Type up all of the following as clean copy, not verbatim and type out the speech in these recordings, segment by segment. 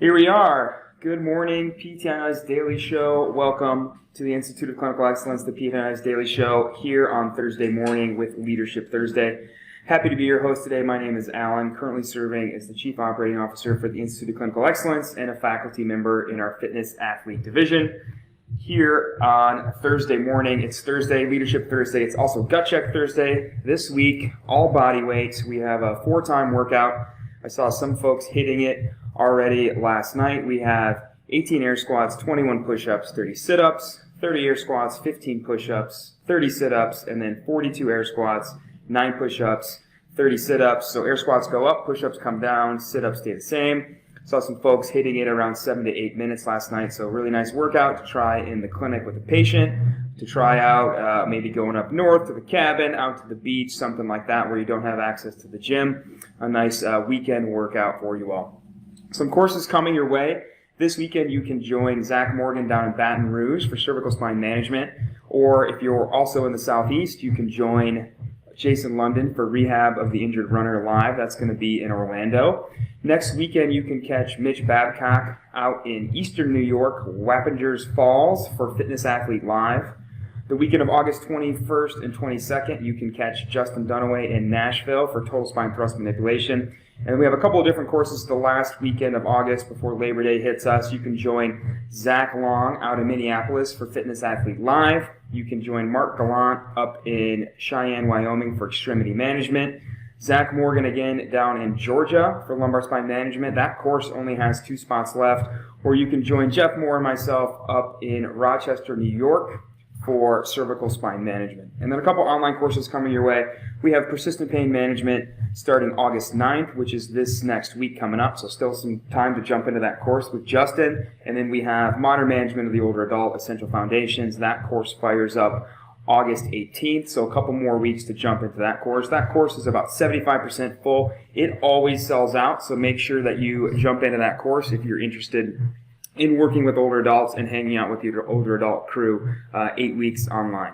Here we are. Good morning, PTI's Daily Show. Welcome to the Institute of Clinical Excellence, the PTI's Daily Show, here on Thursday morning with Leadership Thursday. Happy to be your host today. My name is Alan, currently serving as the Chief Operating Officer for the Institute of Clinical Excellence and a faculty member in our Fitness Athlete Division. Here on Thursday morning, it's Thursday, Leadership Thursday. It's also Gut Check Thursday. This week, all body weights. We have a 4-time workout. I saw some folks hitting it already last night. We have 18 air squats, 21 push-ups, 30 sit-ups, 30 air squats, 15 push-ups, 30 sit-ups, and then 42 air squats, 9 push-ups, 30 sit-ups. So air squats go up, push-ups come down, sit-ups stay the same. Saw some folks hitting it around 7 to 8 minutes last night, so really nice workout to try in the clinic with a patient, to try out maybe going up north to the cabin, out to the beach, something like that where you don't have access to the gym. A nice weekend workout for you all. Some courses coming your way. This weekend you can join Zach Morgan down in Baton Rouge for cervical spine management, or if you're also in the Southeast, you can join Jason London for Rehab of the Injured Runner Live. That's going to be in Orlando. Next weekend, you can catch Mitch Babcock out in Eastern New York, Wappingers Falls for Fitness Athlete Live. The weekend of August 21st and 22nd, you can catch Justin Dunaway in Nashville for Total Spine Thrust Manipulation. And we have a couple of different courses the last weekend of August before Labor Day hits us. You can join Zach Long out in Minneapolis for Fitness Athlete Live. You can join Mark Gallant up in Cheyenne, Wyoming for Extremity Management. Zach Morgan again down in Georgia for Lumbar Spine Management. That course only has 2 spots left. Or you can join Jeff Moore and myself up in Rochester, New York for cervical spine management. And then a couple online courses coming your way. We have persistent pain management starting August 9th, which is this next week coming up, so still some time to jump into that course with Justin. And then we have modern management of the older adult, essential foundations. That course fires up August 18th, so a couple more weeks to jump into that course. That course is about 75% full. It always sells out, so make sure that you jump into that course if you're interested in working with older adults and hanging out with your older adult crew 8 weeks online.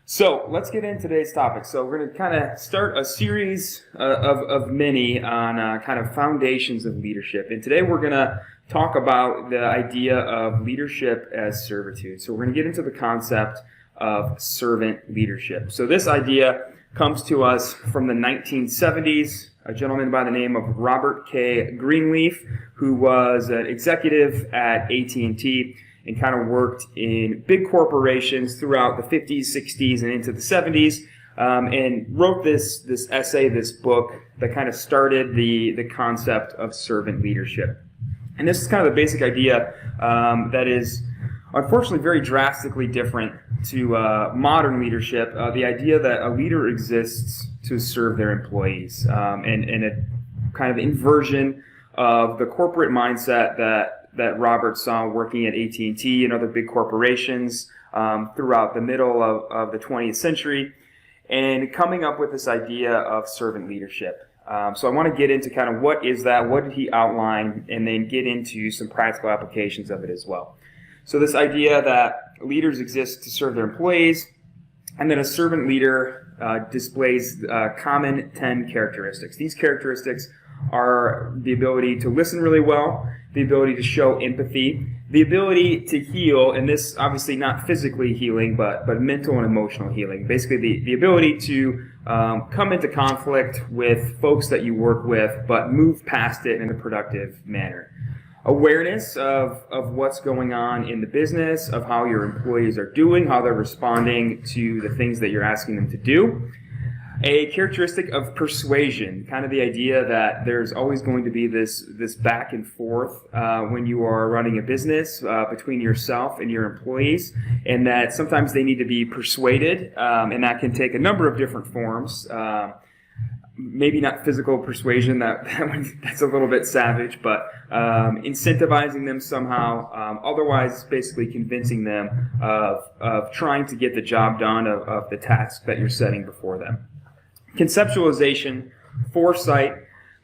So let's get into today's topic. So we're going to kind of start a series of many on kind of foundations of leadership. And today we're going to talk about the idea of leadership as servitude. So we're going to get into the concept of servant leadership. So this idea comes to us from the 1970s. A gentleman by the name of Robert K. Greenleaf, who was an executive at AT&T and kind of worked in big corporations throughout the 50s, 60s, and into the 70s, and wrote this essay, this book, that kind of started the concept of servant leadership. And this is kind of the basic idea that is unfortunately very drastically different to modern leadership, the idea that a leader exists to serve their employees, and a kind of inversion of the corporate mindset that Robert saw working at AT&T and other big corporations throughout the middle of the 20th century, and coming up with this idea of servant leadership. So I want to get into kind of what is that, what did he outline, and then get into some practical applications of it as well. So this idea that leaders exist to serve their employees, and that a servant leader displays common 10 characteristics. These characteristics are the ability to listen really well, the ability to show empathy, the ability to heal, and this obviously not physically healing, but mental and emotional healing. Basically the ability to come into conflict with folks that you work with, but move past it in a productive manner. Awareness of what's going on in the business, of how your employees are doing, how they're responding to the things that you're asking them to do. A characteristic of persuasion, kind of the idea that there's always going to be this back and forth when you are running a business between yourself and your employees, and that sometimes they need to be persuaded, and that can take a number of different forms. Maybe not physical persuasion, that's a little bit savage, but incentivizing them somehow, otherwise basically convincing them of trying to get the job done of the task that you're setting before them. Conceptualization, foresight,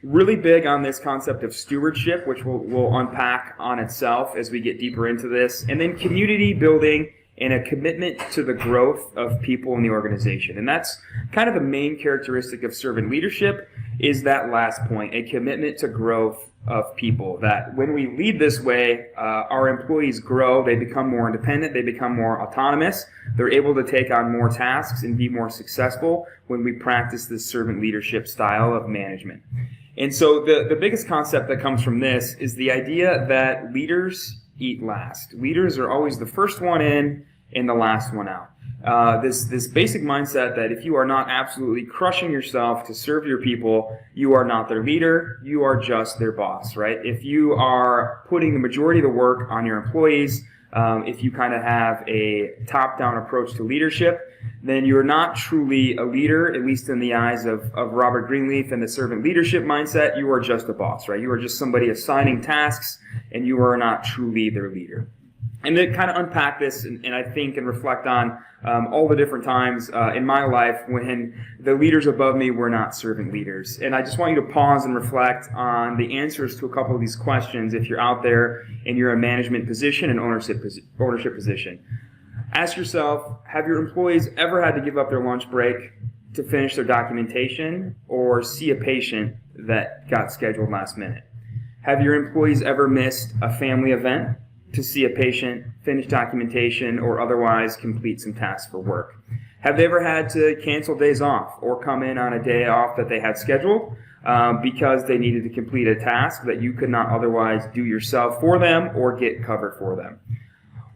really big on this concept of stewardship, which we'll unpack on itself as we get deeper into this, and then community building and a commitment to the growth of people in the organization. And that's kind of the main characteristic of servant leadership. is that last point, a commitment to growth of people. That when we lead this way, our employees grow, they become more independent, they become more autonomous, they're able to take on more tasks and be more successful when we practice this servant leadership style of management. And so the biggest concept that comes from this is the idea that leaders eat last. Leaders are always the first one in and the last one out. This basic mindset that if you are not absolutely crushing yourself to serve your people, you are not their leader, you are just their boss, right? If you are putting the majority of the work on your employees, if you kind of have a top-down approach to leadership, then you're not truly a leader, at least in the eyes of Robert Greenleaf and the servant leadership mindset. You are just a boss, right? You are just somebody assigning tasks, and you are not truly their leader. And to kind of unpack this and I think and reflect on all the different times in my life when the leaders above me were not servant leaders. And I just want you to pause and reflect on the answers to a couple of these questions if you're out there and you're a management position and ownership position. Ask yourself, have your employees ever had to give up their lunch break to finish their documentation or see a patient that got scheduled last minute? Have your employees ever missed a family event to see a patient, finish documentation, or otherwise complete some tasks for work? Have they ever had to cancel days off or come in on a day off that they had scheduled because they needed to complete a task that you could not otherwise do yourself for them or get covered for them?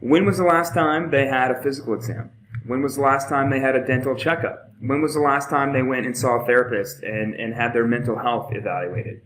When was the last time they had a physical exam? When was the last time they had a dental checkup? When was the last time they went and saw a therapist and had their mental health evaluated?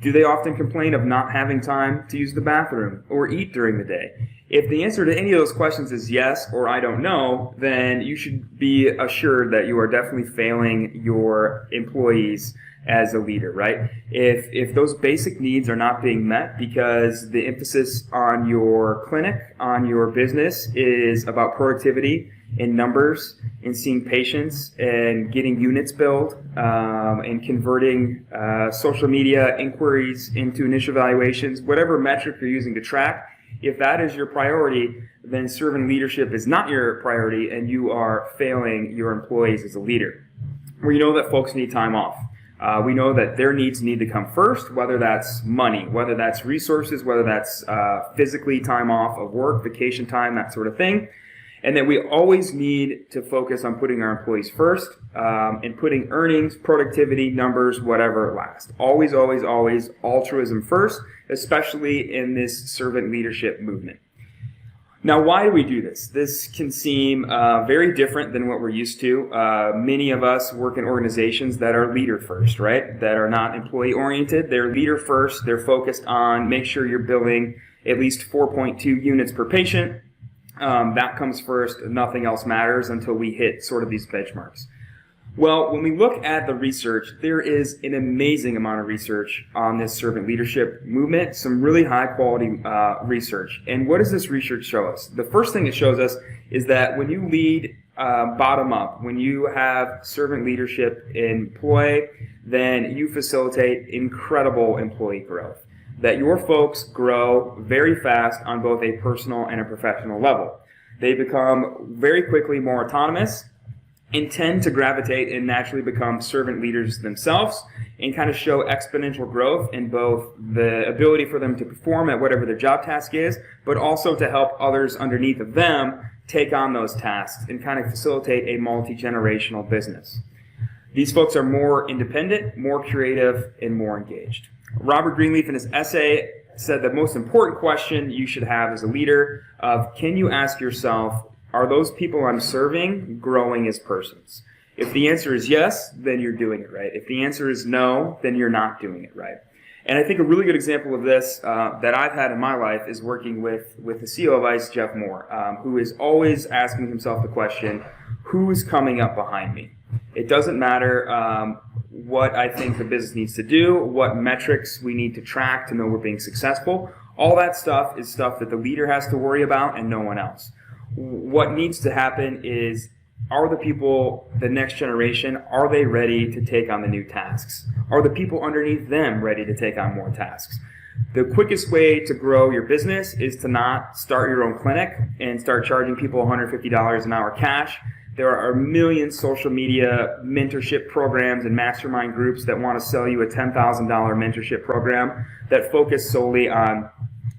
Do they often complain of not having time to use the bathroom or eat during the day? If the answer to any of those questions is yes or I don't know, then you should be assured that you are definitely failing your employees as a leader, right? If those basic needs are not being met because the emphasis on your clinic, on your business is about productivity and numbers and seeing patients and getting units billed and converting social media inquiries into initial evaluations, whatever metric you're using to track, if that is your priority, then servant leadership is not your priority and you are failing your employees as a leader. We know that folks need time off. We know that their needs need to come first, whether that's money, whether that's resources, whether that's physically time off of work, vacation time, that sort of thing. And that we always need to focus on putting our employees first and putting earnings, productivity, numbers, whatever last. Always, always, always altruism first, especially in this servant leadership movement. Now, why do we do this? This can seem very different than what we're used to. Many of us work in organizations that are leader first, right? That are not employee oriented. They're leader first. They're focused on make sure you're billing at least 4.2 units per patient. That comes first. Nothing else matters until we hit sort of these benchmarks. Well, when we look at the research, there is an amazing amount of research on this servant leadership movement, some really high quality research. And what does this research show us? The first thing it shows us is that when you lead bottom up, when you have servant leadership in play, then you facilitate incredible employee growth. That your folks grow very fast on both a personal and a professional level. They become very quickly more autonomous and tend to gravitate and naturally become servant leaders themselves and kind of show exponential growth in both the ability for them to perform at whatever their job task is, but also to help others underneath of them take on those tasks and kind of facilitate a multi-generational business. These folks are more independent, more creative, and more engaged. Robert Greenleaf in his essay said the most important question you should have as a leader of can you ask yourself, are those people I'm serving growing as persons? If the answer is yes, then you're doing it right. If the answer is no, then you're not doing it right. And I think a really good example of this that I've had in my life is working with the CEO of ICE, Jeff Moore, who is always asking himself the question, who's coming up behind me? It doesn't matter what I think the business needs to do, what metrics we need to track to know we're being successful. All that stuff is stuff that the leader has to worry about and no one else. What needs to happen is, are the people, the next generation, are they ready to take on the new tasks? Are the people underneath them ready to take on more tasks? The quickest way to grow your business is to not start your own clinic and start charging people $150 an hour cash, There are a million social media mentorship programs and mastermind groups that want to sell you a $10,000 mentorship program that focus solely on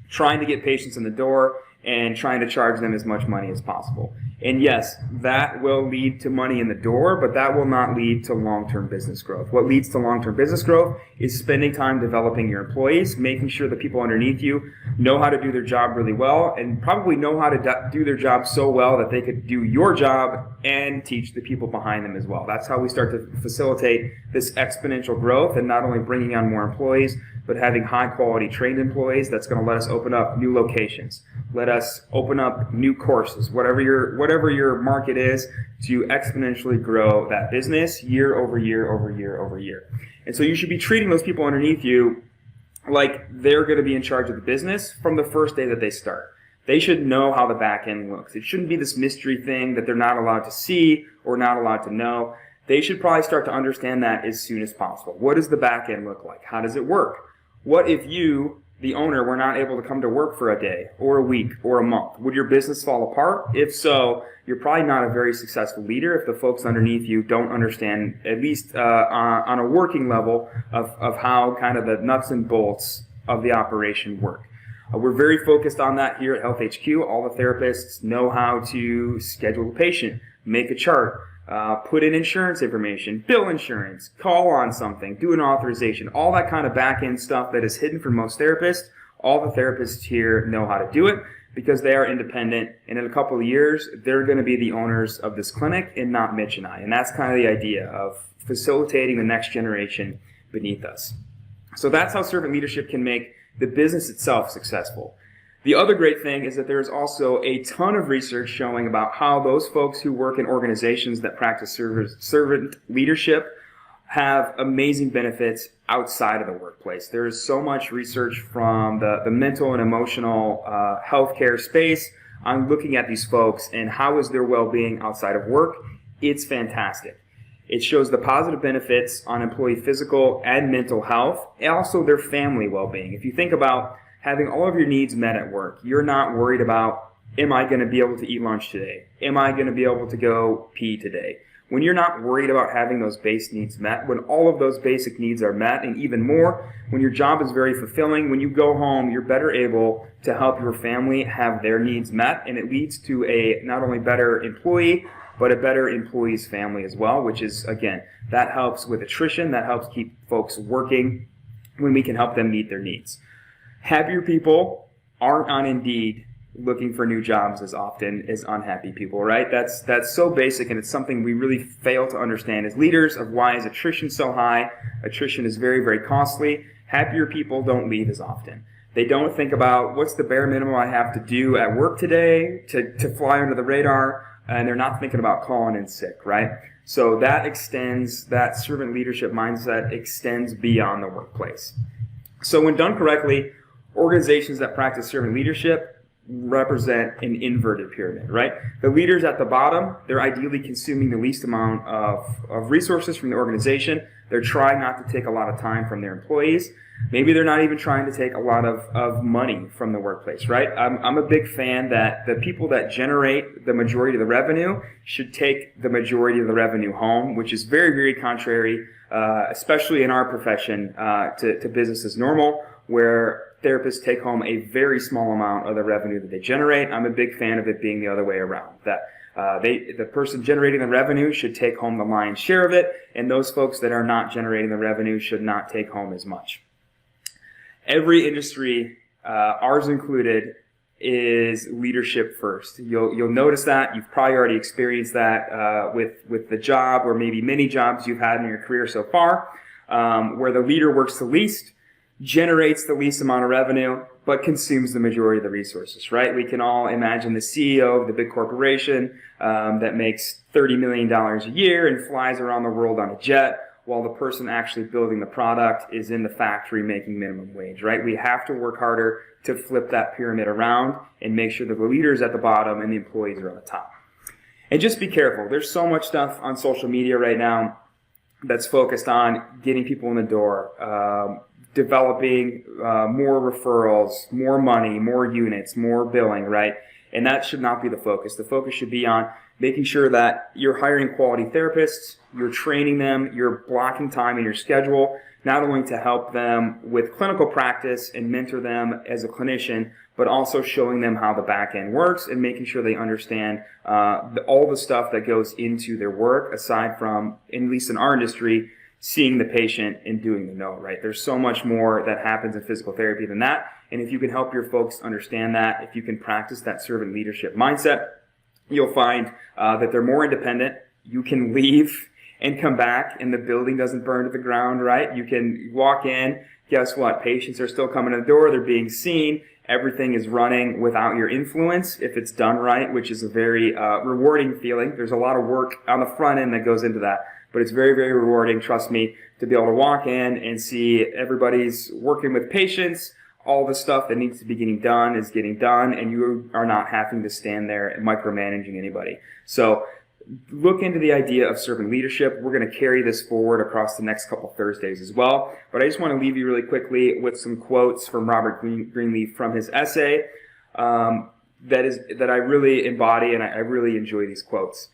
trying to get patients in the door and trying to charge them as much money as possible. And yes, that will lead to money in the door, but that will not lead to long-term business growth. What leads to long-term business growth is spending time developing your employees, making sure the people underneath you know how to do their job really well, and probably know how to do their job so well that they could do your job and teach the people behind them as well. That's how we start to facilitate this exponential growth, and not only bringing on more employees, but having high-quality trained employees that's going to let us open up new locations. Let us open up new courses, whatever your market is, to exponentially grow that business year over year over year over year. And so you should be treating those people underneath you like they're going to be in charge of the business from the first day that they start. They should know how the back end looks. It shouldn't be this mystery thing that they're not allowed to see or not allowed to know. They should probably start to understand that as soon as possible. What does the back end look like? How does it work? What if you, the owner, were not able to come to work for a day or a week or a month? Would your business fall apart? If so, you're probably not a very successful leader if the folks underneath you don't understand, at least on a working level, of how kind of the nuts and bolts of the operation work. We're very focused on that here at Health HQ. All the therapists know how to schedule a patient, make a chart, put in insurance information, bill insurance, call on something, do an authorization, all that kind of back-end stuff that is hidden from most therapists. All the therapists here know how to do it because they are independent, and in a couple of years, they're going to be the owners of this clinic and not Mitch and I. And that's kind of the idea of facilitating the next generation beneath us. So that's how servant leadership can make the business itself successful. The other great thing is that there's also a ton of research showing about how those folks who work in organizations that practice servant leadership have amazing benefits outside of the workplace. There is so much research from the mental and emotional healthcare space on looking at these folks and how is their well-being outside of work. It's fantastic. It shows the positive benefits on employee physical and mental health, and also their family well-being. If you think about having all of your needs met at work, you're not worried about, am I going to be able to eat lunch today? Am I going to be able to go pee today? When you're not worried about having those base needs met, when all of those basic needs are met, and even more, when your job is very fulfilling, when you go home, you're better able to help your family have their needs met, and it leads to a not only better employee, but a better employee's family as well, which is, again, that helps with attrition, that helps keep folks working when we can help them meet their needs. Happier people aren't on Indeed looking for new jobs as often as unhappy people, right? That's so basic, and it's something we really fail to understand as leaders of why is attrition so high. Attrition is very, very costly. Happier people don't leave as often. They don't think about what's the bare minimum I have to do at work today to fly under the radar, and they're not thinking about calling in sick, right? So that extends, that servant leadership mindset extends beyond the workplace. So when done correctly, organizations that practice servant leadership represent an inverted pyramid, right? The leaders at the bottom, they're ideally consuming the least amount of resources from the organization. They're trying not to take a lot of time from their employees. Maybe they're not even trying to take a lot of money from the workplace, right? I'm a big fan that the people that generate the majority of the revenue should take the majority of the revenue home, which is very, very contrary, especially in our profession, to business as normal, where therapists take home a very small amount of the revenue that they generate. I'm a big fan of it being the other way around, that the person generating the revenue should take home the lion's share of it, and those folks that are not generating the revenue should not take home as much. Every industry, ours included, is leadership first. You'll notice that. You've probably already experienced that with the job or maybe many jobs you've had in your career so far, where the leader works the least, generates the least amount of revenue, but consumes the majority of the resources, right? We can all imagine the CEO of the big corporation that makes $30 million a year and flies around the world on a jet, while the person actually building the product is in the factory making minimum wage, right? We have to work harder to flip that pyramid around and make sure that the leaders at the bottom and the employees are on the top. And just be careful. There's so much stuff on social media right now that's focused on getting people in the door, developing more referrals, more money, more units, more billing, right? And that should not be the focus. The focus should be on making sure that you're hiring quality therapists, you're training them, you're blocking time in your schedule, not only to help them with clinical practice and mentor them as a clinician, but also showing them how the back end works and making sure they understand all the stuff that goes into their work, aside from, at least in our industry, seeing the patient and doing the no, right? There's so much more that happens in physical therapy than that. And if you can help your folks understand that, if you can practice that servant leadership mindset, you'll find that they're more independent. You can leave and come back and the building doesn't burn to the ground, right? You can walk in, guess what? Patients are still coming to the door, they're being seen. Everything is running without your influence if it's done right, which is a very rewarding feeling. There's a lot of work on the front end that goes into that, but it's very, very rewarding, trust me, to be able to walk in and see everybody's working with patients. All the stuff that needs to be getting done is getting done, and you are not having to stand there and micromanaging anybody. So look into the idea of servant leadership. We're going to carry this forward across the next couple Thursdays as well. But I just want to leave you really quickly with some quotes from Robert Greenleaf from his essay that I really embody, and I really enjoy these quotes.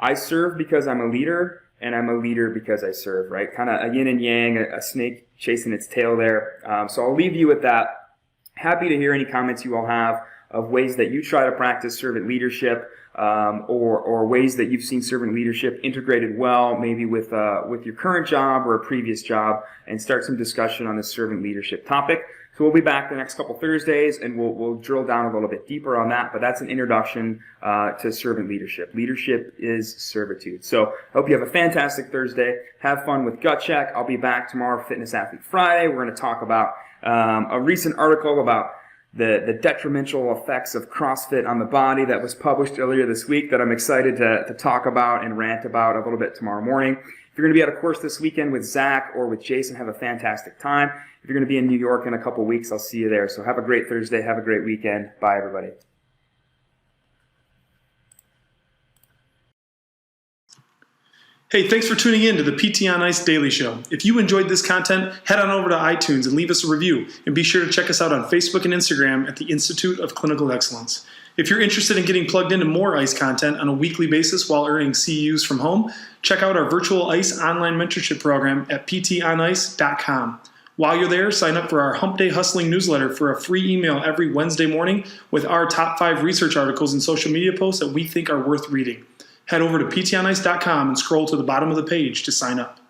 I serve because I'm a leader, and I'm a leader because I serve, right? Kind of a yin and yang, a snake chasing its tail there. So I'll leave you with that. Happy to hear any comments you all have of ways that you try to practice servant leadership, or ways that you've seen servant leadership integrated well, maybe with your current job or a previous job, and start some discussion on this servant leadership topic. So we'll be back the next couple Thursdays, and we'll drill down a little bit deeper on that, but that's an introduction to servant leadership. Leadership is servitude. So I hope you have a fantastic Thursday. Have fun with Gut Check. I'll be back tomorrow for Fitness Athlete Friday. We're going to talk about a recent article about the detrimental effects of CrossFit on the body that was published earlier this week that I'm excited to talk about and rant about a little bit tomorrow morning. If you're going to be at a course this weekend with Zach or with Jason, have a fantastic time. If you're going to be in New York in a couple weeks, I'll see you there. So have a great Thursday. Have a great weekend. Bye, everybody. Hey, thanks for tuning in to the PT on Ice Daily Show. If you enjoyed this content, head on over to iTunes and leave us a review. And be sure to check us out on Facebook and Instagram at the Institute of Clinical Excellence. If you're interested in getting plugged into more ICE content on a weekly basis while earning CEUs from home, check out our virtual ICE online mentorship program at ptonice.com. While you're there, sign up for our Hump Day Hustling newsletter for a free email every Wednesday morning with our top 5 research articles and social media posts that we think are worth reading. Head over to ptonice.com and scroll to the bottom of the page to sign up.